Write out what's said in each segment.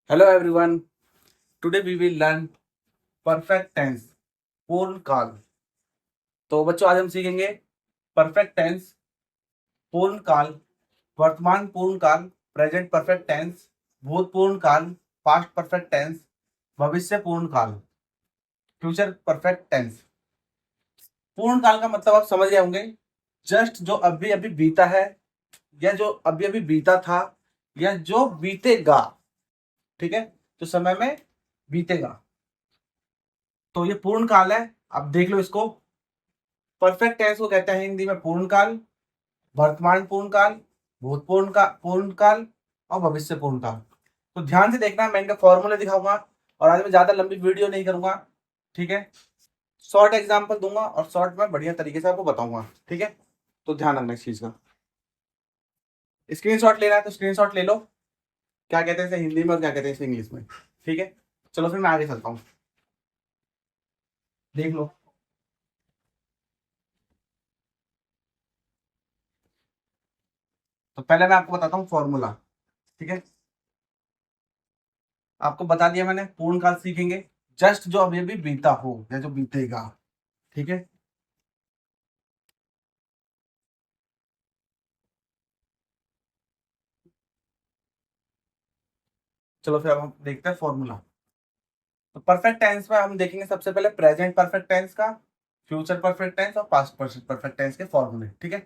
Hello everyone. Today we will learn perfect tense पूर्ण काल। तो बच्चों आज हम सीखेंगे परफेक्ट टेंस पूर्ण काल, वर्तमान पूर्ण काल प्रेजेंट परफेक्ट टेंस, भूतपूर्ण काल पास्ट परफेक्ट टेंस, भविष्य पूर्ण काल फ्यूचर परफेक्ट टेंस। पूर्ण काल का मतलब आप समझ गए होंगे, जस्ट जो अभी अभी बीता है या जो अभी अभी बीता था या जो बीतेगा। ठीक है, जो समय में बीतेगा तो ये पूर्ण काल है। अब देख लो इसको, परफेक्ट टेंस को कहते हैं हिंदी में पूर्ण काल, वर्तमान पूर्ण काल, भूतपूर्ण का पूर्ण काल और भविष्य पूर्ण काल। तो ध्यान से देखना, मैं इनका फॉर्मूला दिखाऊंगा और आज मैं ज्यादा लंबी वीडियो नहीं करूंगा। ठीक है, शॉर्ट एग्जांपल दूंगा और शॉर्ट में बढ़िया तरीके से आपको बताऊंगा। ठीक है, तो ध्यान रखना इस चीज का। स्क्रीनशॉट लेना है तो स्क्रीनशॉट ले लो, क्या कहते हैं इसे हिंदी में और क्या कहते हैं इसे इंग्लिश में। ठीक है, चलो फिर मैं आगे चलता हूँ, देख लो। तो पहले मैं आपको बताता हूँ फॉर्मूला। ठीक है, आपको बता दिया मैंने, पूर्ण काल सीखेंगे जस्ट जो अभी अभी बीता हो या जो बीतेगा। ठीक है, चलो फिर अब हम देखते हैं फॉर्मूला। तो परफेक्ट टेंस में हम देखेंगे सबसे पहले प्रेजेंट परफेक्ट टेंस का, फ्यूचर परफेक्ट टेंस और पास्ट परफेक्ट टेंस के फॉर्मूले। ठीक है,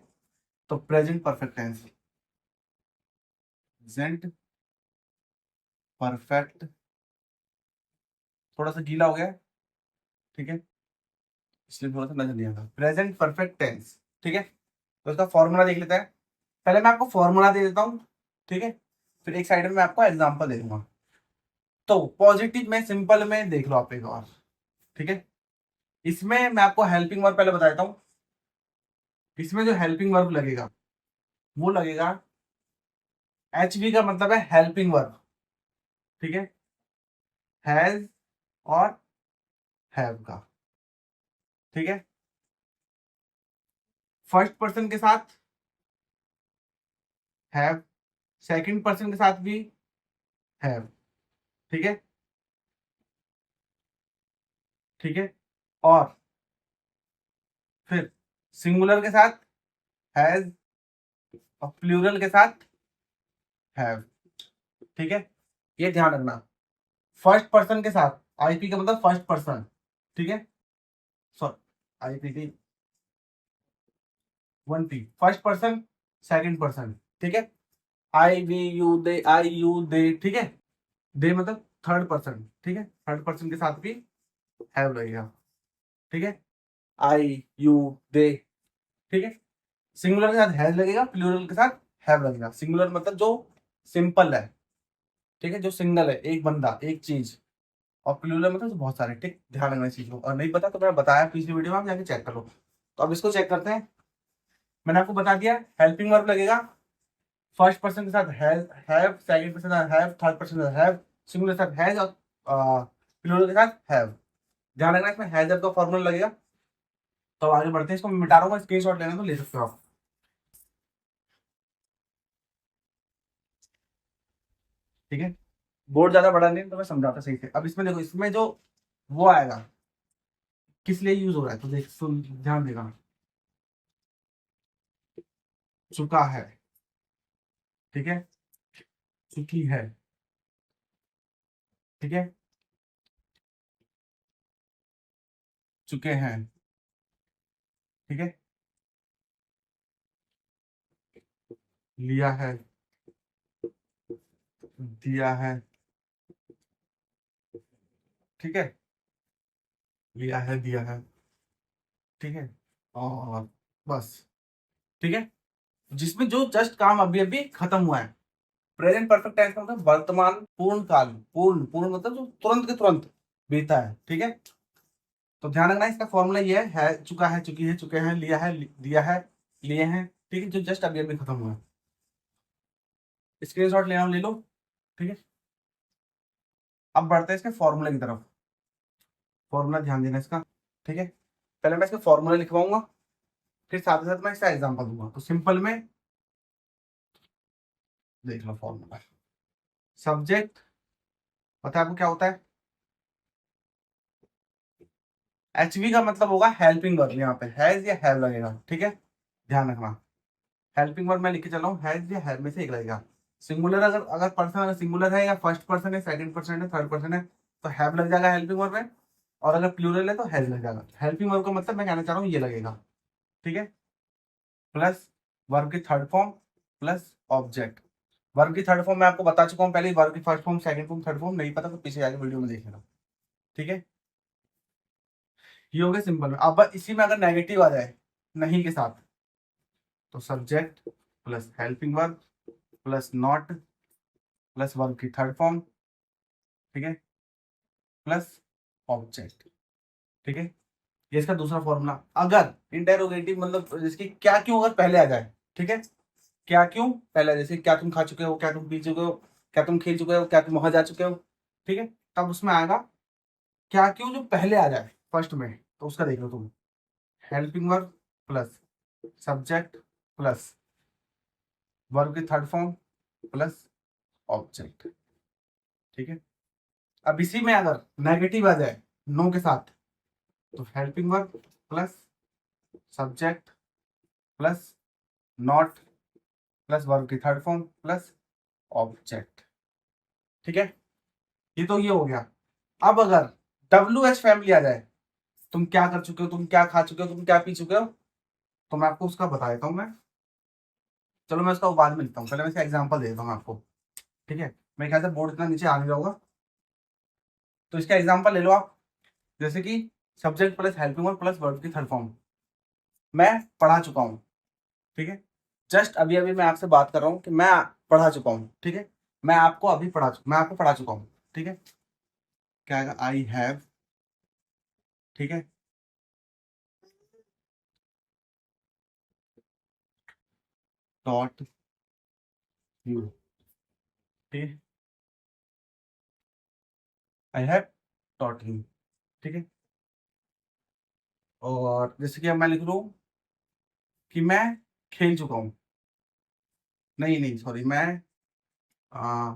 तो present perfect tense, present perfect, थोड़ा सा गीला हो गया है, ठीक है, इसलिए थोड़ा सा नजर नहीं आता। प्रेजेंट परफेक्ट टेंस, ठीक है, तो इसका फॉर्मूला देख लेते हैं। पहले मैं आपको फॉर्मूला दे देता हूँ, ठीक है, फिर एक साइड में मैं आपको एग्जांपल दे दूंगा। तो पॉजिटिव में सिंपल में देख लो आप एक बार। ठीक है, इसमें मैं आपको हेल्पिंग वर्ब पहले बता देता हूँ। इसमें जो हेल्पिंग वर्ब लगेगा वो लगेगा, एचवी का मतलब है हेल्पिंग वर्ब। ठीक है, हैज और हैव का। ठीक है, फर्स्ट पर्सन के साथ हैव, सेकंड पर्सन के साथ भी हैव। ठीक है, ठीक है, और फिर सिंगुलर के साथ हैज और प्लूरल के साथ हैव। ठीक है, ये ध्यान रखना। फर्स्ट पर्सन के साथ आईपी का मतलब फर्स्ट पर्सन। ठीक है, sorry, IP one P first person, second person. ठीक है, I we you they, I you they. ठीक है, दे मतलब थर्ड पर्सन। ठीक है, थर्ड पर्सन के साथ भी हैव लगेगा। ठीक है, आई यू दे। ठीक है, सिंगुलर के साथ हैज लगेगा, प्लूरल के साथ हैव लगेगा। सिंगुलर मतलब जो सिंपल है, ठीक है, जो सिंगल है, एक बंदा एक चीज, और प्लूरल मतलब तो बहुत सारे। ठीक, ध्यान रखना इस चीज को, और नहीं पता तो मैंने बताया पिछली वीडियो में, आप जाके चेक कर लो। तो अब इसको चेक करते हैं। मैंने आपको बता दिया हेल्पिंग वर्ब लगेगा, फर्स्ट पर्सन के साथ हैज हैव, सेकंड पर्सन के साथ हैव, थर्ड पर्सन के साथ हैव, सिंगुलर के साथ हैज और प्लूरल के साथ हैव। ध्यान रखना इसमें हैज का फॉर्मूला लगेगा। तो आगे बढ़ते हैं, इसको मैं मिटा रहा हूँ, स्क्रीनशॉट लेना तो ले सकते हो आप। ठीक है, बोर्ड ज्यादा बड़ा नहीं तो मैं समझाता सही से। अब इसमें देखो, इसमें जो वो आएगा किस लिए यूज हो रहा है, तो देख सुन, ध्यान देगा। चुका है, ठीक है, चुकी है। ठीक है, चुके हैं। ठीक है, लिया है, दिया है। ठीक है, लिया है, दिया है। ठीक है, और बस। ठीक है, जिसमें जो जस्ट काम अभी अभी खत्म हुआ है। प्रेजेंट परफेक्ट टेंस का मतलब वर्तमान पूर्ण काल, पूर्ण पूर्ण मतलब जो तुरंत के तुरंत बीता है। ठीक है, तो ध्यान रखना इसका फॉर्मूला ये है चुका है, चुकी है, चुके हैं, लिया है, दिया है, लिए हैं। ठीक है, जो जस्ट अभी अभी खत्म हुआ है। स्क्रीनशॉट लेना हो ले लो। ठीक है, अब बढ़ते हैं इसके फॉर्मूले की तरफ। फॉर्मूला ध्यान देना इसका। ठीक है, पहले मैं इसका फॉर्मूला लिखवाऊंगा, फिर साथ ही साथ मैं इसका एग्जांपल दूंगा। तो सिंपल में देख लो फॉर्मूला, सब्जेक्ट पता है आपको क्या होता है? एचवी का मतलब होगा हेल्पिंग वर्ब, यहाँ पे हैज या हैव लगेगा, ठीक है, ध्यान रखना। हेल्पिंग वर्ब मैं लिख के चला हूँ, हैज या हैव में से एक लगेगा। सिंगुलर अगर अगर पर्सन अगर सिंगुलर है या फर्स्ट पर्सन है, सेकंड पर्सन है, थर्ड पर्सन है, तो हैव लग जाएगा हेल्पिंग वर्ब में। और अगर प्लूरल है तो हैज लग जाएगा। हेल्पिंग वर्ब का मतलब मैं कहना चाह रहा हूँ ये लगेगा, ठीक है, प्लस वर्ब की third form plus object. Verb की थर्ड फॉर्म मैं आपको बता चुका हूँ पहले, वर्ब की first form, second form, third form नहीं पता तो पीछे जाके वीडियो में देख लेना, ठीक है। ये हो गया सिंपल में। अब इसी में अगर नेगेटिव आ जाए नहीं के साथ, तो subject plus helping verb plus not plus verb की थर्ड फॉर्म, ठीक है, प्लस ऑब्जेक्ट, ठीक है। ये इसका दूसरा फॉर्मूला। अगर इंटेरोगेटिव मतलब जिसकी क्या क्यों अगर पहले आ जाए, ठीक है, क्या क्यों पहले आ जाए, जैसे क्या तुम खा चुके हो, क्या तुम पी चुके हो, क्या तुम खेल चुके हो, क्या तुम वहां जा चुके हो, ठीक है, तब उसमें आएगा क्या क्यों जो पहले आ जाए फर्स्ट में, तो उसका देख लो तुम, helping verb plus subject plus verb की थर्ड फॉर्म प्लस ऑब्जेक्ट, ठीक है। अब इसी में अगर नेगेटिव आ जाए नो के साथ, तो helping verb plus subject plus not plus verb की थर्ड फॉर्म प्लस ऑब्जेक्ट, ठीक है। ये तो ये हो गया। अब अगर डब्ल्यू एच फैमिली आ जाए, तुम क्या कर चुके हो, तुम क्या खा चुके हो, तुम क्या पी चुके हो, तो मैं आपको उसका बता देता हूँ मैं। चलो मैं उसका बाद में लिखता हूँ, पहले मैं इसका एग्जाम्पल दे देता हूँ आपको, ठीक है। मेरे ख्याल से बोर्ड इतना नीचे आ नहीं रहा होगा, तो इसका एग्जाम्पल ले लो आप। जैसे कि subject plus helping verb plus verb की थर्ड फॉर्म मैं पढ़ा चुका हूँ, ठीक है। जस्ट अभी अभी मैं आपसे बात कर रहा हूँ कि मैं पढ़ा चुका हूँ, ठीक है। मैं आपको पढ़ा चुका हूँ, ठीक है। क्या आएगा? आई हैव, ठीक है, टॉट यू, ठीक है, आई हैव टॉट यू, ठीक है। और जैसे कि अब मैं लिख लूँ कि मैं खेल चुका हूँ, नहीं नहीं सॉरी, मैं आ,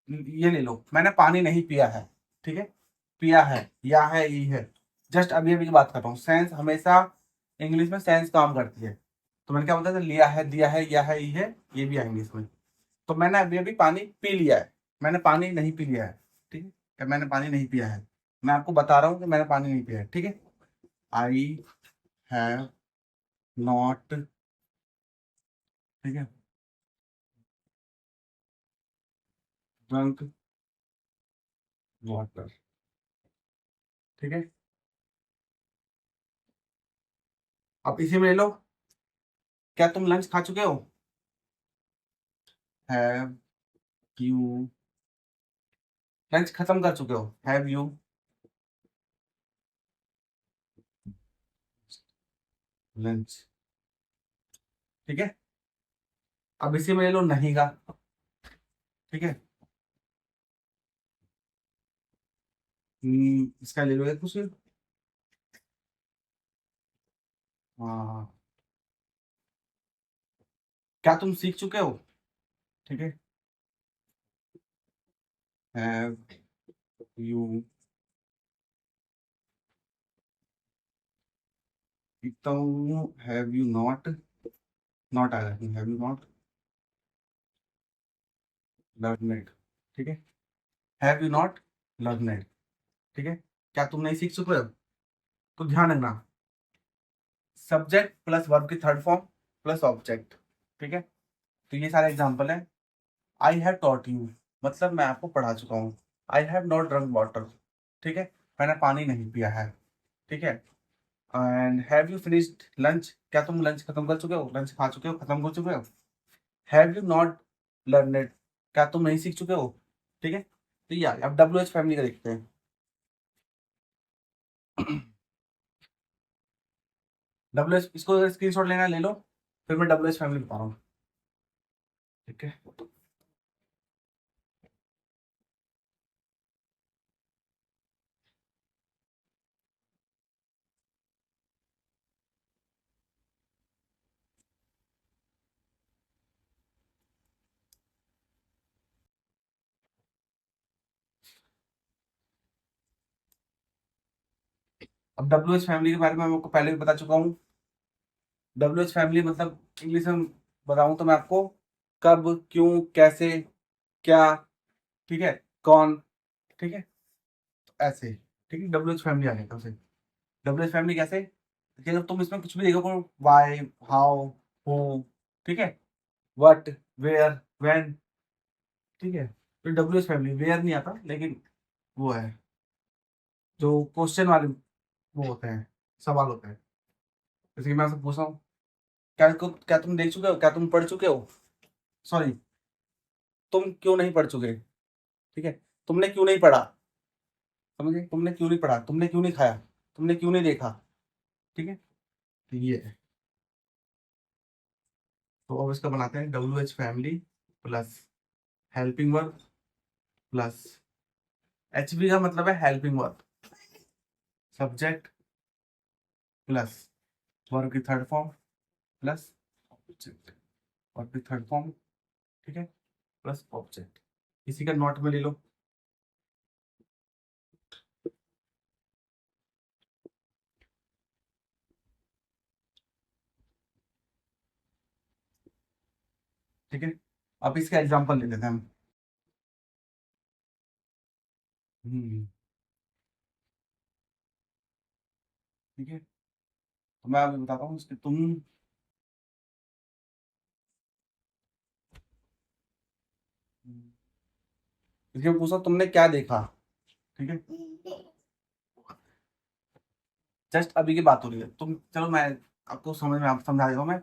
ये ले लो, मैंने पानी नहीं पिया है, ठीक है। पिया है या है ई है, जस्ट अभी अभी की बात कर रहा हूँ। सेंस हमेशा इंग्लिश में सेंस काम करती है, तो मैंने क्या बताया था, लिया है, दिया है, या है, ई है, ये भी आएंगे इसमें। तो मैंने अभी अभी पानी पी लिया है, मैंने पानी नहीं पी लिया है, ठीक है, या मैंने पानी नहीं पिया है। मैं आपको बता रहा हूँ कि मैंने पानी नहीं पिया है, ठीक है। आई हैव नॉट, ठीक है, ड्रंक वाटर, ठीक है। अब इसी में ले लो, क्या तुम लंच खा चुके हो? हैव यू लंच खत्म कर चुके हो? हैव यू लंच, ठीक है। अब इसी में ले लो नहीं का, ठीक है। इसका ले लो एक कुछ, हाँ, क्या तुम सीख चुके हो, ठीक है। हैव यू, लिखता हूँ हैव यू नॉट, नॉट आया, हैव यू नॉट लर्नड, ठीक है। हैव यू नॉट लर्नड, ठीक है, क्या तुम नहीं सीख चुके हो? तो ध्यान रखना, सब्जेक्ट प्लस वर्ब की थर्ड फॉर्म प्लस ऑब्जेक्ट, ठीक है। तो ये सारे एग्जांपल है। आई हैव टॉट यू मतलब मैं आपको पढ़ा चुका हूँ। I have not drunk water, ठीक है, मैंने पानी नहीं पिया है, ठीक है। And have you finished lunch, क्या तुम लंच खत्म कर चुके हो, लंच खा चुके हो, खत्म कर चुके हो? हैव यू नॉट लर्नड, क्या तुम नहीं सीख चुके हो, ठीक है। तो ये अब डब्ल्यू एच फैमिली का देखते हैं। डब्ल्यू एच, इसको स्क्रीनशॉट लेना ले लो, फिर मैं डब्ल्यू एच फैमिली बता रहा हूँ, ठीक है। अब WH फैमिली के बारे में मैं आपको पहले भी बता चुका हूँ। WH फैमिली मतलब इंग्लिश में बताऊं तो मैं आपको कब, क्यों, कैसे, क्या, ठीक है, कौन, ठीक है, तो ऐसे, ठीक है, WH फैमिली आ गया तब से। WH फैमिली कैसे, कि अगर तुम इसमें कुछ भी देखो, वाई, हाउ, हु, ठीक है, व्हाट, वेयर, व्हेन, ठीक है, तो WH फैमिली वेयर नहीं आता, लेकिन वो है जो क्वेश्चन वाले वो होते हैं, सवाल होते हैं। जैसे कि मैं आपसे पूछ रहा हूँ, क्या तुम देख चुके हो, क्या तुम पढ़ चुके हो, सॉरी, तुम क्यों नहीं पढ़ चुके, ठीक है, तुमने क्यों नहीं पढ़ा, समझे, तुमने क्यों नहीं पढ़ा, तुमने क्यों नहीं खाया, तुमने क्यों नहीं देखा, ठीक है, तो ये है। तो अब इसका बनाते हैं WH family plus helping verb plus HV का मतलब है helping verb, subject plus verb की third form plus object, verb की थर्ड फॉर्म, ठीक है, प्लस ऑब्जेक्ट। इसी का नोट में ले लो। ठीक है, अब इसका एग्जांपल ले लेते हैं हम। हम्म, ठीक है, तो मैं अभी बताता हूँ इसके तुम, इसके पूछो तुमने क्या देखा, ठीक है, जस्ट अभी की बात हो रही है, तुम चलो मैं आपको समझ में, आप समझा देता हूँ मैं।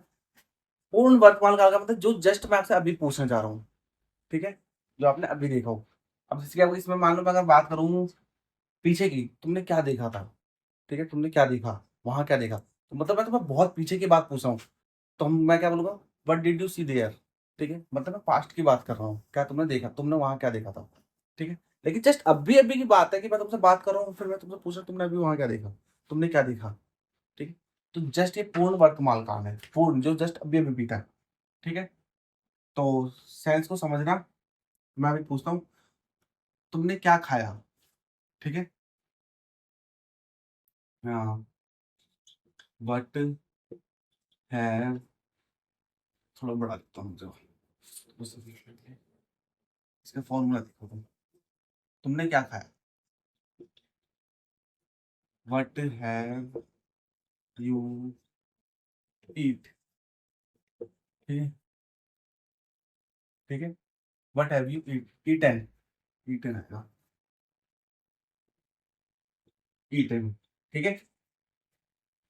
पूर्ण वर्तमान काल का मतलब जो जस्ट मैं आपसे अभी पूछने जा रहा हूँ, ठीक है, जो आपने अभी देखा हो। अब जैसे कि आपको इसमें मान लो मैं अगर बात करूँ पीछे की, तुमने क्या देखा था, ठीक है, तुमने क्या देखा, वहां क्या देखा, तो मतलब मैं तुम्हें बहुत पीछे की बात पूछ रहा हूँ, तो मैं क्या बोलूंगा, what did you see there, ठीक है, मतलब मैं पास्ट की बात कर रहा हूँ, क्या तुमने देखा, तुमने वहां क्या देखा था, ठीक है, लेकिन जस्ट अभी अभी की बात है कि मैं तुमसे बात कर रहा हूँ, फिर मैं तुमसे पूछ रहा हूँ तुमने अभी वहां क्या देखा, तुमने क्या देखा, ठीक है, तो जस्ट ये पूर्ण वर्तमान काल है, पूर्ण जो जस्ट अभी अभी बीता है, ठीक है, तो सेंस को समझना। मैं अभी पूछता हूँ तुमने क्या खाया, ठीक है, हाँ, वट है, थोड़ा बढ़ा देता हूँ जो इसका फॉर्मूला देखो तुमने क्या खाया, वट हैव यू ईट, ठीक है, ठीक है, what have you eaten, eaten है, ईटन, ठीक है,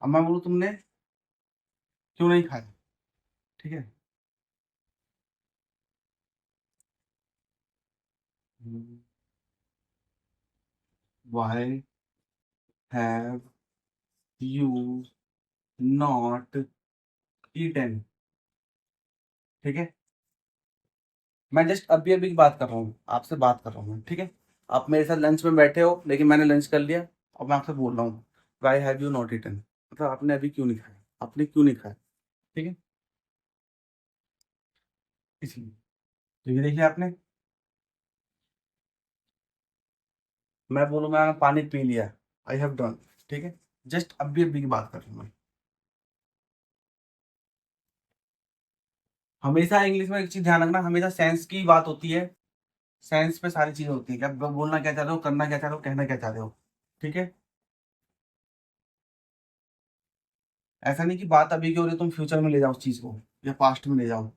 अब मैं बोलूँ तुमने क्यों नहीं खाया, ठीक है, why have you not eaten, ठीक है, मैं जस्ट अभी अभी की बात कर रहा हूँ, आपसे बात कर रहा हूँ, ठीक है, आप मेरे साथ लंच में बैठे हो लेकिन मैंने लंच कर लिया, और मैं आपसे बोल रहा हूँ why have you not eaten, मतलब आपने अभी क्यों नहीं खाया, आपने क्यों नहीं खाया, ठीक है, इसलिए, तो ये देखिए आपने, मैं बोलूँ मैं पानी पी लिया, आई हैव डन, ठीक है, जस्ट अभी अभी की बात कर रहा हूँ मैं। हमेशा इंग्लिश में एक चीज ध्यान रखना, हमेशा सेंस की बात होती है, सेंस पे सारी चीजें होती है, कि आप बोलना क्या चाह रहे हो, करना क्या चाह रहे हो, कहना क्या चाह रहे हो, ठीक है, ऐसा नहीं कि बात अभी की हो रही है तुम फ्यूचर में ले जाओ उस चीज को, या पास्ट में ले जाओ,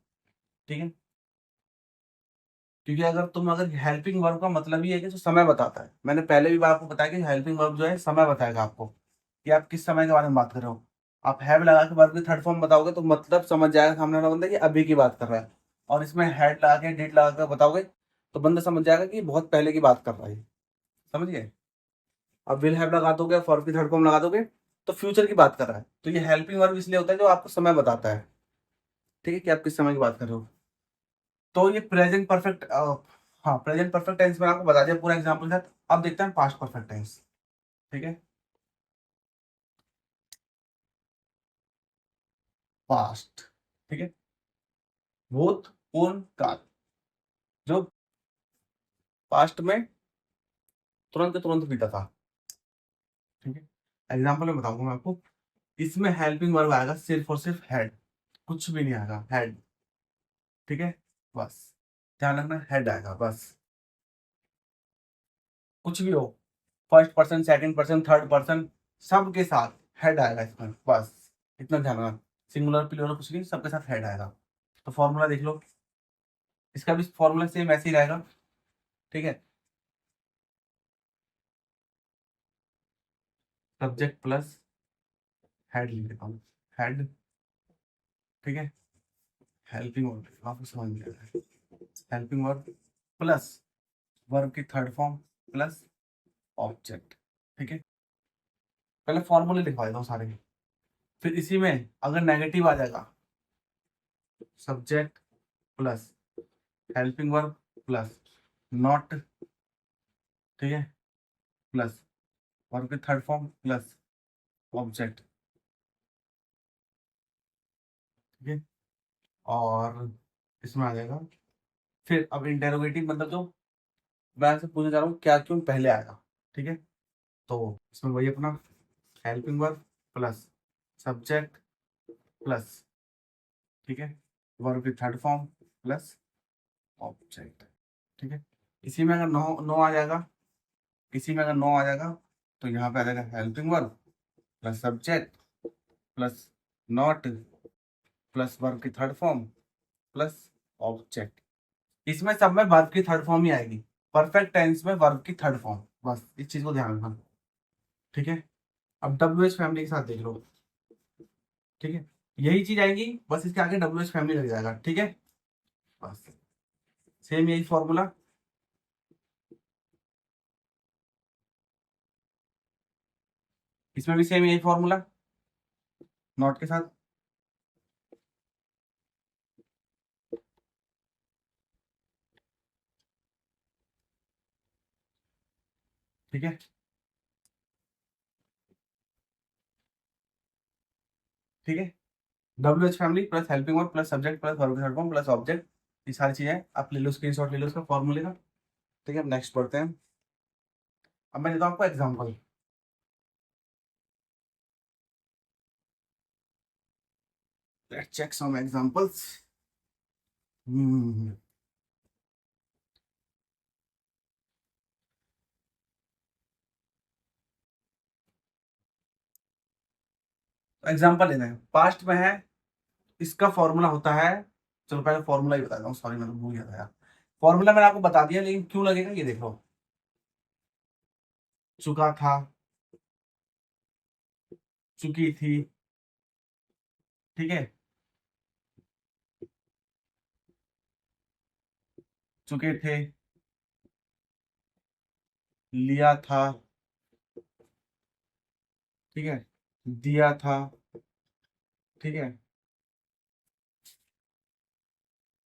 ठीक है, क्योंकि अगर हेल्पिंग वर्ब का मतलब ही है कि जो समय बताता है, मैंने पहले भी आपको बताया कि हेल्पिंग वर्ब जो है समय बताएगा आपको, कि आप किस समय के बारे में बात कर रहे हो। आप हैव लगा के वर्ब की थर्ड फॉर्म बताओगे तो मतलब समझ जाएगा सामने वाला बंदा कि अभी की बात कर रहा है, और इसमें हैड लगा के डिड लगा के बताओगे तो बंदा समझ जाएगा कि बहुत पहले की बात कर रहा है, समझ गए। अब विल हैव लगा दोगे, वर्ब की थर्ड फॉर्म लगा दोगे तो फ्यूचर की बात कर रहा है, तो ये हेल्पिंग वर्ब इसलिए होता है जो आपको समय बताता है, ठीक है, कि आप किस समय की बात कर रहे हो। तो ये प्रेजेंट परफेक्ट, हाँ, प्रेजेंट परफेक्ट टेंस में आपको बता दिया पूरा एग्जाम्पल के साथ। अब देखते हैं पास्ट परफेक्ट टेंस, ठीक है, पास्ट, ठीक है, भूत पूर्ण काल, जो पास्ट में तुरंत के तुरंत बीता था, ठीक है, एग्जाम्पल में बताऊंगा मैं आपको। इसमें हेल्पिंग वर्ब आएगा सिर्फ और सिर्फ हेड, कुछ भी नहीं आएगा, हेड। ठीक है, बस ध्यान रखना, हेड आएगा बस। कुछ भी हो, first person, second person, third person, सबके साथ हेड आएगा इसमें, बस इतना ध्यान रखना। सिंगुलर प्लूरल कुछ नहीं, सबके साथ हेड आएगा। तो फॉर्मूला देख लो, इसका भी फॉर्मूला सेम ऐसे ही रहेगा। ठीक है, सब्जेक्ट प्लस हेड लिख देता हूँ, हेड। ठीक है, हेल्पिंग वर्ब आपको समझ में आएगा, हेल्पिंग वर्ब प्लस वर्ब की थर्ड फॉर्म प्लस ऑब्जेक्ट। ठीक है, पहले फॉर्मूले लिखवा देता हूँ सारे, फिर इसी में अगर नेगेटिव आ जाएगा, subject plus helping verb plus not, ठीक है, प्लस वर्ब की थर्ड फॉर्म प्लस ऑब्जेक्ट। ठीक है, और इसमें आ जाएगा, फिर अब इंटेरोगेटिव मतलब जो मैं आपसे पूछना चाह रहा हूँ क्या क्यों पहले आएगा। ठीक है, तो इसमें वही अपना helping verb plus subject plus, ठीक है, वर्ब की थर्ड फॉर्म प्लस ऑब्जेक्ट। ठीक है, इसी में अगर नो नो आ जाएगा, इसी में अगर नो आ जाएगा तो यहाँ पे आ जाएगा helping verb plus subject plus not plus verb की थर्ड फॉर्म प्लस ऑब्जेक्ट। इसमें सब में वर्ब की थर्ड फॉर्म ही आएगी, परफेक्ट टेंस में वर्ब की थर्ड फॉर्म, बस इस चीज को ध्यान रखना। ठीक है, अब डब्ल्यू एच फैमिली के साथ देख लो। ठीक है, यही चीज आएगी, बस इसके आगे डब्ल्यू एच फैमिली लग जाएगा। ठीक है, बस सेम यही फॉर्मूला, इसमें भी सेम यही फॉर्मूला नॉट के साथ। ठीक है, ठीक है, W H family plus helping verb plus subject plus verb third form plus object, ये सारी चीजें आप ले लो, स्क्रीनशॉट ले लो इसका फॉर्मूले का। ठीक है, अब नेक्स्ट पढ़ते हैं। अब मैं देता हूँ आपको example, let's check some examples. Example लेते हैं, पास्ट में है, इसका फॉर्मूला होता है, चलो पहले फॉर्मूला ही बता दूं, सॉरी मैं तो भूल गया था यार। फॉर्मूला मैंने आपको बता दिया, लेकिन क्यों लगेगा ये देखो। चुका था, चुकी थी, ठीक है, चुके थे, लिया था, ठीक है, दिया था, ठीक है,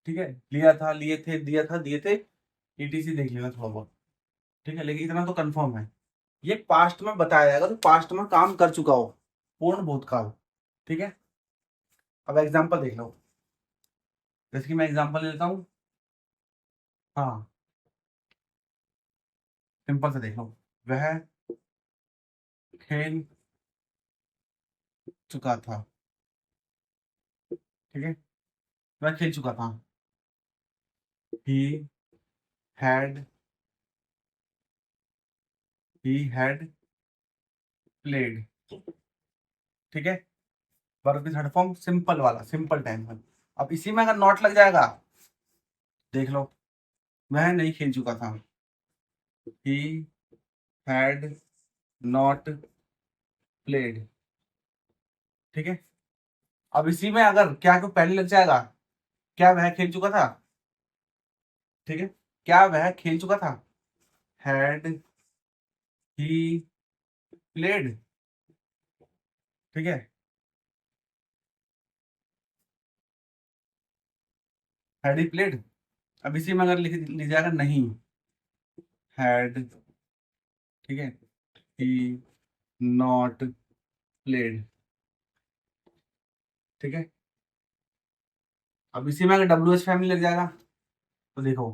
ठीक है, लिया था, लिए थे, दिया था, दिए थे, ईटीसी देख लेना थोड़ा बहुत। ठीक है, लेकिन इतना तो कंफर्म है, ये पास्ट में बताया जाएगा तो पास्ट में काम कर चुका हो, पूर्ण भूतकाल। ठीक है, अब एग्जाम्पल देख लो, जैसे कि मैं एग्जाम्पल लेता हूँ। हाँ, सिंपल से देख लो, वह खेल चुका था। ठीक है, वह खेल चुका था, he had, he had played. ठीक है, वर्ब की थर्ड फॉर्म सिंपल वाला, सिंपल टेंस में। अब इसी में अगर नॉट लग जाएगा, देख लो, वह नहीं खेल चुका था, ही हैड नॉट प्लेड। ठीक है, अब इसी में अगर क्या को पहले लग जाएगा, क्या वह खेल चुका था। ठीक है, क्या वह खेल चुका था, हैड ही प्लेड। ठीक है, हैड ही प्लेड। अब इसी में अगर लिख जाएगा नहीं, हैड, ठीक है, ही नॉट प्लेड। ठीक है, अब इसी में अगर डब्ल्यू एच फैमिली लग जाएगा तो देखो,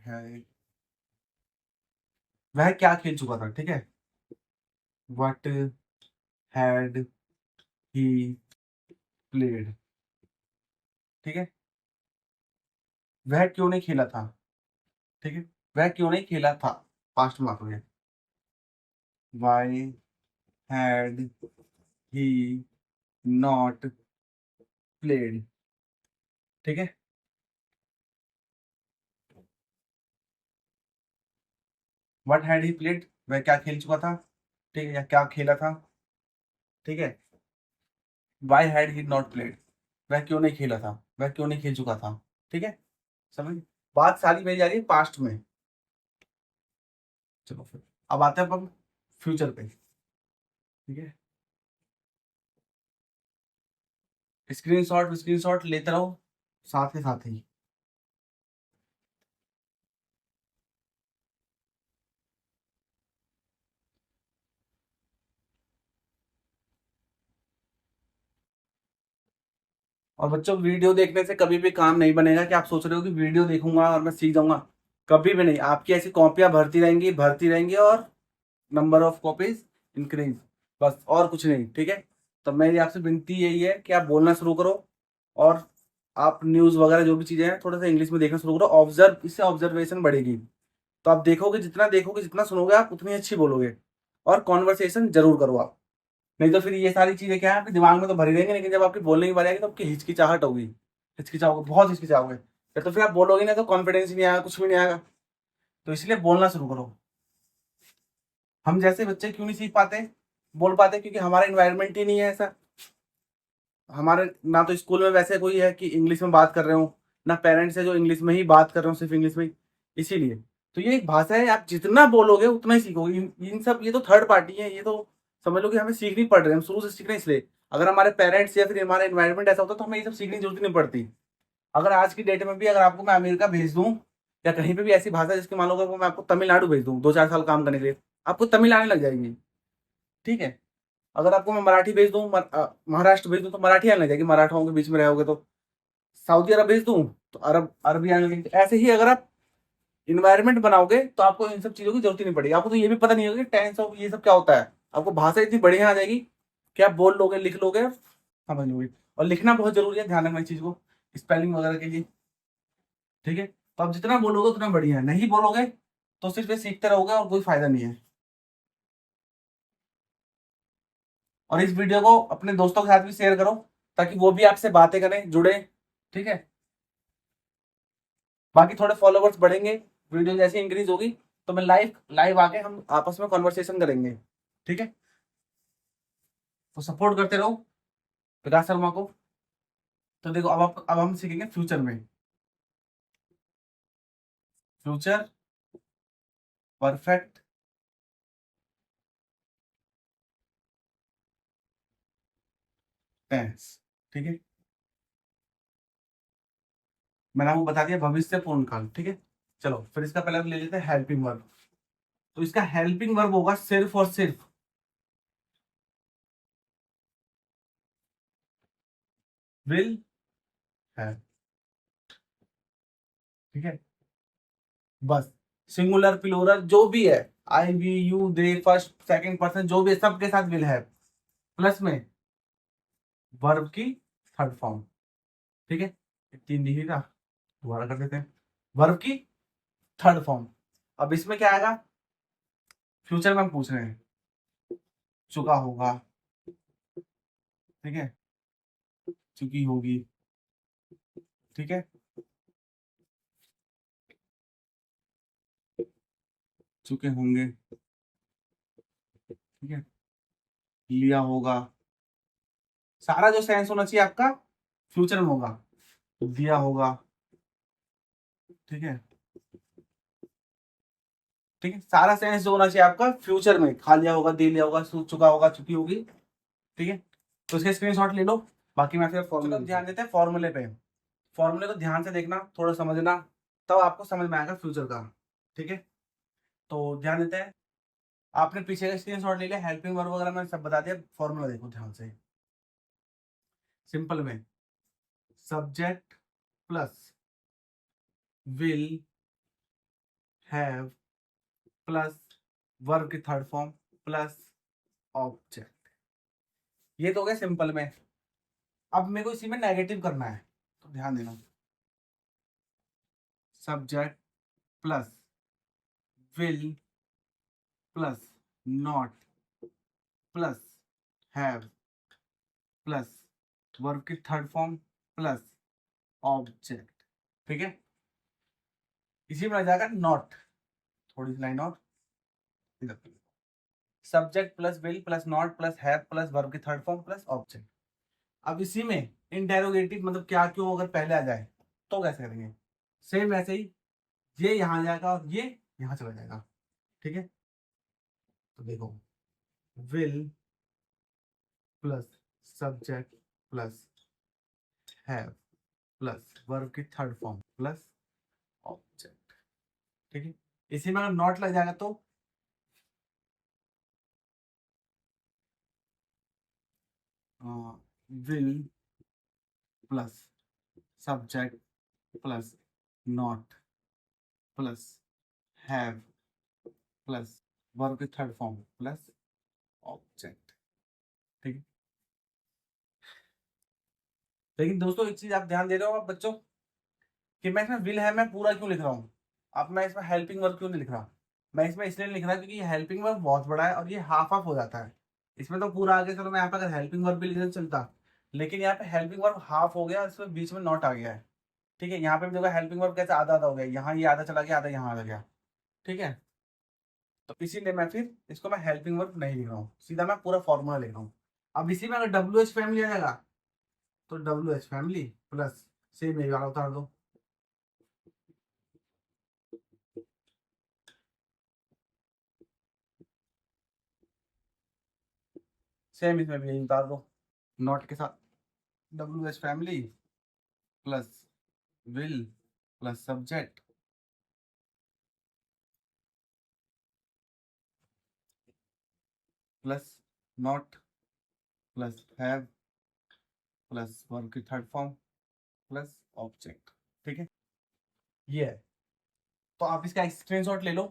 है, वह क्या खेल चुका था, ठीक है। व्हाट हैड ही प्लेड, ठीक है। वह क्यों नहीं खेला था, ठीक है। वह क्यों नहीं खेला था, पास्ट में हो गया। Why had he not played, ठीक है। व्हाट हैड ही प्लेड, वह क्या खेल चुका था, ठीक है, या क्या खेला था, ठीक है। Why had he not played, वह क्यों नहीं खेला था, वह क्यों नहीं खेल चुका था, ठीक है। समझ, बात सारी मेरी जा रही है पास्ट में। चलो फिर अब आते हैं अपन फ्यूचर पे, ठीक है। स्क्रीनशॉट लेते रहो साथ के साथ ही। और बच्चों, वीडियो देखने से कभी भी काम नहीं बनेगा कि आप सोच रहे हो कि वीडियो देखूंगा और मैं सीख जाऊंगा। कभी भी नहीं, आपकी ऐसी कॉपियां भरती रहेंगी और नंबर ऑफ कॉपीज इंक्रीज, बस और कुछ नहीं, ठीक है। तो मेरी आपसे विनती यही है कि आप बोलना शुरू करो, और आप न्यूज़ वगैरह जो भी चीज़ें हैं थोड़ा सा इंग्लिश में देखना शुरू करो। ऑब्जर्व, इससे ऑब्जर्वेशन बढ़ेगी। तो आप देखोगे जितना सुनोगे आप उतनी अच्छी बोलोगे। और कॉन्वर्सेशन जरूर करो आप, नहीं तो फिर ये सारी चीजें क्या है, आपके दिमाग में तो भरी रहेंगी, लेकिन जब आपकी बोलने की बारी आएगी तो आपकी हिचकिचाहट होगी, हिचकिचाओगे, बहुत हिचकिचाओगे, या तो फिर आप बोलोगे ना तो कॉन्फिडेंस ही नहीं आएगा, कुछ भी नहीं आएगा। तो इसलिए बोलना शुरू करो। हम जैसे बच्चे क्यों नहीं सीख पाते, बोल पाते, क्योंकि हमारा इन्वायरमेंट ही नहीं है ऐसा। हमारे ना तो स्कूल में वैसे कोई है कि इंग्लिश में बात कर रहे हो, ना पेरेंट्स है जो इंग्लिश में ही बात कर रहे हो, सिर्फ इंग्लिश में ही। इसीलिए तो ये एक भाषा है, आप जितना बोलोगे उतना ही सीखोगे। इन सब, ये तो थर्ड पार्टी है, ये तो समझ लो कि हमें सीखनी पड़ रही है, हम शुरू से सीख रहे हैं इसलिए। अगर हमारे पेरेंट्स या फिर हमारा इन्वायरमेंट ऐसा होता तो हमें ये सब सीखने की जरूरत नहीं पड़ती। अगर आज की डेट में भी अगर आपको मैं अमेरिका भेज दूं, या कहीं पे भी ऐसी भाषा जिसकी मान लो अगर मैं आपको तमिलनाडु भेज दूं 2-4 साल काम करने के लिए, आपको तमिल आने लग जाएगी, ठीक है। अगर आपको मैं मराठी भेज दूं, महाराष्ट्र भेज दूं, तो मराठी आने लग जाएगी, मराठाओं के बीच में रहोगे तो। सऊदी अरब भेज दूं तो अरबी आने लगेगी। ऐसे ही अगर आप इन्वायरमेंट बनाओगे तो आपको इन सब चीजों की जरूरत ही नहीं पड़ेगी। आपको तो ये भी पता नहीं होगा कि टेंस ऑफ ये सब क्या होता है। आपको भाषा इतनी बढ़िया आ जाएगी कि आप बोल लोगे, लिख लोगे, समझ लोगे। और लिखना बहुत जरूरी है, ध्यान रखना इस चीज को, स्पेलिंग वगैरह के लिए, ठीक है। तो आप जितना बोलोगे उतना बढ़िया है, नहीं बोलोगे तो सिर्फ ये सीखते रहोगे और कोई फायदा नहीं है। और इस वीडियो को अपने दोस्तों के साथ भी शेयर करो, ताकि वो भी आपसे बातें करें, जुड़े, ठीक है। बाकी थोड़े फॉलोवर्स बढ़ेंगे, वीडियो जैसे इंक्रीज होगी, तो मैं लाइव लाइव आके हम आपस में कॉन्वर्सेशन करेंगे, ठीक है। तो सपोर्ट करते रहो विकास शर्मा को। तो देखो अब हम सीखेंगे फ्यूचर में। फ्यूचर परफेक्ट टेंस, ठीक है। मैंने आपको बता दिया भविष्य पूर्ण काल, ठीक है। चलो फिर इसका पहले हम ले लेते हैं हेल्पिंग वर्ब। तो इसका हेल्पिंग वर्ब होगा सिर्फ और सिर्फ विल है, ठीक है। बस सिंगुलर प्लूरल जो भी है, I we you they first second person जो भी है, सबके साथ विल है, प्लस में वर्ब की थर्ड फॉर्म, ठीक है। 3 दिखेगा, दोबारा कर देते हैं। वर्ब की थर्ड फॉर्म। अब इसमें क्या आएगा, फ्यूचर में हम पूछ रहे हैं, चुका होगा, ठीक है, चुकी होगी, ठीक है, चुके होंगे, ठीक है, लिया होगा। सारा जो सेंस होना चाहिए आपका फ्यूचर में होगा। दिया होगा, ठीक है, ठीक है। सारा सेंस जो होना चाहिए आपका फ्यूचर में, खा लिया होगा, दे लिया होगा, चुका होगा, चुकी होगी, ठीक है। तो इसके स्क्रीनशॉट ले लो। बाकी मैं फिर फॉर्मूले ध्यान देते हैं फॉर्मूले पे। फॉर्मूले को ध्यान से देखना, थोड़ा समझना, तब आपको समझ में आएगा फ्यूचर का, ठीक है। तो ध्यान देते हैं। आपने पीछे का स्क्रीनशॉट ले लिया, हेल्पिंग वर्ब वगैरह मैंने सब बता दिया। फॉर्मूला देखो ध्यान से, सिंपल में subject plus will have plus verb की थर्ड फॉर्म प्लस ऑब्जेक्ट। ये तो हो गया सिंपल में। अब मेरे को इसी में नेगेटिव करना है, तो ध्यान देना। Subject plus will plus not plus have plus verb की थर्ड फॉर्म प्लस ऑब्जेक्ट। ठीक है, इसी में आ जाएगा नॉट। थोड़ी सी लाइन और, subject plus will plus not plus have plus verb की थर्ड फॉर्म प्लस ऑब्जेक्ट। अब इसी में इंटेरोगेटिव मतलब क्या क्यों अगर पहले आ जाए तो कैसे करेंगे? सेम वैसे ही, ये यहां जाएगा और ये यहां चला जाएगा। ठीक है, तो देखो, will plus subject plus have plus verb की थर्ड फॉर्म प्लस ऑब्जेक्ट। ठीक है, इसी में अगर नॉट लग जाएगा तो will plus subject plus not plus have plus verb की थर्ड फॉर्म प्लस ऑब्जेक्ट। ठीक है, लेकिन दोस्तों एक चीज आप ध्यान दे रहे हो आप बच्चों, कि मैं इसमें विल है मैं पूरा क्यों लिख रहा हूँ? अब मैं इसमें हेल्पिंग वर्ब क्यों नहीं लिख रहा? मैं इसमें इसलिए नहीं लिख रहा क्योंकि हेल्पिंग वर्ब बहुत बड़ा है और ये हाफ हाफ हो जाता है। इसमें तो पूरा आगे, चलो मैं यहाँ पे अगर हेल्पिंग वर्ब भी लिखना चलता, लेकिन यहाँ पे हेल्पिंग वर्ब हाफ हो गया, इसमें बीच में नॉट आ गया है। ठीक है, यहाँ पे भी देखो हेल्पिंग वर्ब कैसे आधा आधा हो गया, यहाँ ये आधा चला गया, आधा यहाँ आ गया। ठीक है, तो इसीलिए मैं फिर इसको मैं हेल्पिंग वर्ब नहीं लिख रहा हूँ, सीधा मैं पूरा फॉर्मूला लिख रहा हूँ। अब इसी में अगर डब्ल्यू एच फैमिली आ जाएगा तो W H family plus same यही वाला उतार दो। सेम इसमें भी यही उतार दो नॉट के साथ। W H family plus will plus subject plus not plus have plus verb की थर्ड फॉर्म प्लस ऑब्जेक्ट। ठीक है, ये है। तो आप इसका स्क्रीनशॉट ले लो।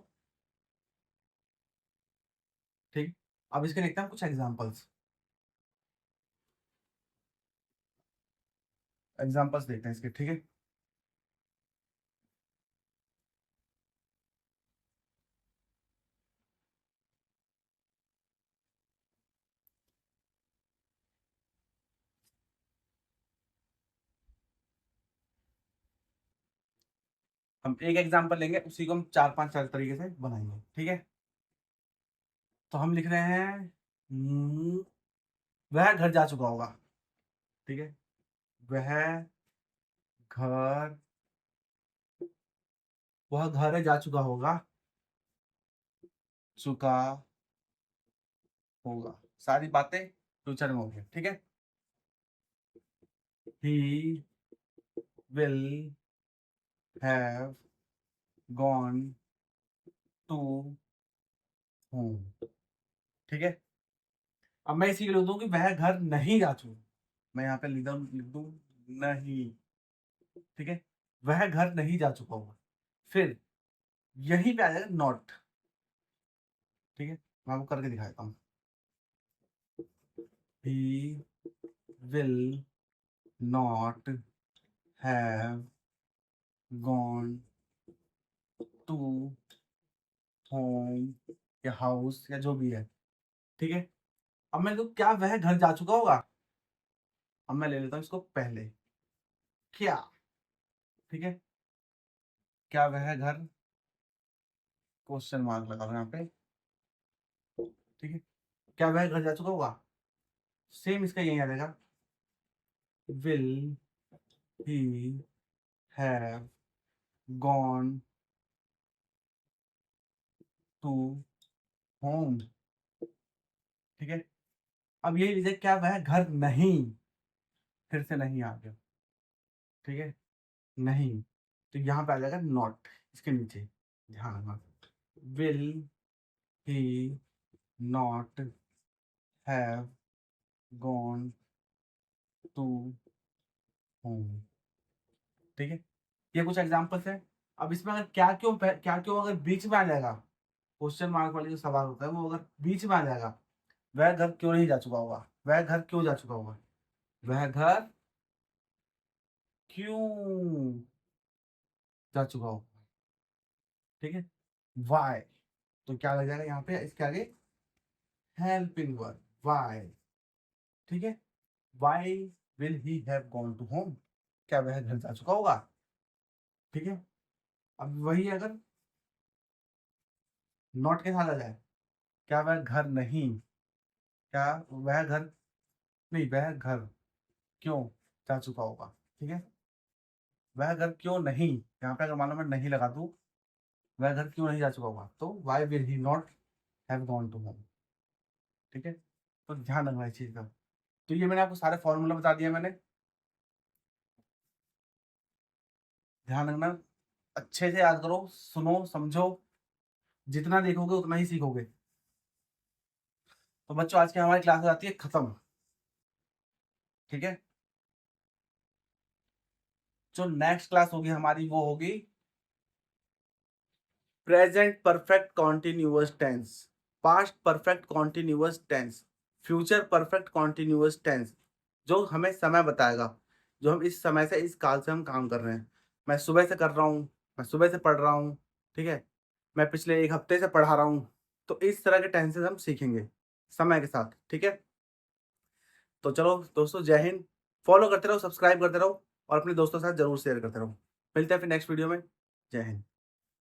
ठीक, अब इसके देखते हैं कुछ एग्जांपल्स। एग्जांपल्स देखते हैं इसके। ठीक है, हम एक एग्जांपल लेंगे, उसी को हम चार पांच अलग तरीके से बनाएंगे। ठीक है, तो हम लिख रहे हैं वह घर जा चुका होगा। ठीक है, वह घर, वह घर जा चुका होगा, चुका होगा, सारी बातें फ्यूचर में होगी। ठीक है, he will have gone to home. ठीक है, अब मैं इसी के लिए लिख दूं कि वह घर नहीं जा चुका, मैं यहाँ पे लिख दूं नहीं। ठीक है, वह घर नहीं जा चुका होगा, फिर यहीं पे आ जाएगा नॉट। ठीक है, मैं आपको करके दिखाता हूँ। He will not have gone to home या हाउस या जो भी है। ठीक है, अब मैं तो क्या वह घर जा चुका होगा, अब मैं ले लेता हूँ इसको पहले, क्या। ठीक है, क्या वह घर, क्वेश्चन मार्क लगा दो यहाँ पे। ठीक है, क्या वह घर जा चुका होगा, सेम इसका यही आ जाएगा, will he have gone to home. ठीक है, अब यही लीजिए, क्या वह घर नहीं, फिर से नहीं आ गया। ठीक है, नहीं, तो यहाँ पे आ जाएगा नॉट इसके नीचे, ध्यान रखना। Will he not have gone to home. ठीक है, ये कुछ एग्जांपल्स है। अब इसमें अगर क्या क्यों अगर बीच में आ जाएगा, क्वेश्चन मार्क वाली जो सवाल होता है वो अगर बीच में आ जाएगा, वह घर क्यों नहीं जा चुका होगा, वह घर क्यों जा चुका होगा, वह घर क्यों जा चुका होगा। ठीक है, वाई, तो क्या लग जाएगा यहाँ पे इसके आगे, हेल्पिंग वर्ब वाई। ठीक है, why will he have gone to home, क्या वह घर जा चुका होगा। ठीक है, अब वही अगर नॉट के साथ आ जाए, क्या वह घर नहीं, क्या वह घर नहीं, वह घर क्यों जा चुका होगा। ठीक है, वह घर क्यों नहीं, यहाँ पे अगर मान लो मैं नहीं लगा दूं, वह घर क्यों नहीं जा चुका होगा, तो why will he not have gone to home. ठीक है, तो ध्यान रखना इस चीज का। तो ये मैंने आपको सारे फॉर्मूला बता दिया मैंने, ध्यान रखना, अच्छे से याद करो, सुनो समझो, जितना देखोगे उतना ही सीखोगे। तो बच्चों आज की हमारी क्लास हो जाती है खत्म। ठीक है, जो नेक्स्ट क्लास होगी हमारी वो होगी present perfect continuous tense, past perfect continuous tense, future perfect continuous tense, जो हमें समय बताएगा, जो हम इस समय से इस काल से हम काम कर रहे हैं। मैं सुबह से कर रहा हूँ, मैं सुबह से पढ़ रहा हूँ। ठीक है, मैं पिछले एक हफ्ते से पढ़ा रहा हूँ। तो इस तरह के टेंसेस हम सीखेंगे समय के साथ। ठीक है, तो चलो दोस्तों, जय हिंद। फॉलो करते रहो, सब्सक्राइब करते रहो और अपने दोस्तों के साथ जरूर शेयर करते रहो। मिलते हैं फिर नेक्स्ट वीडियो में। जय हिंद।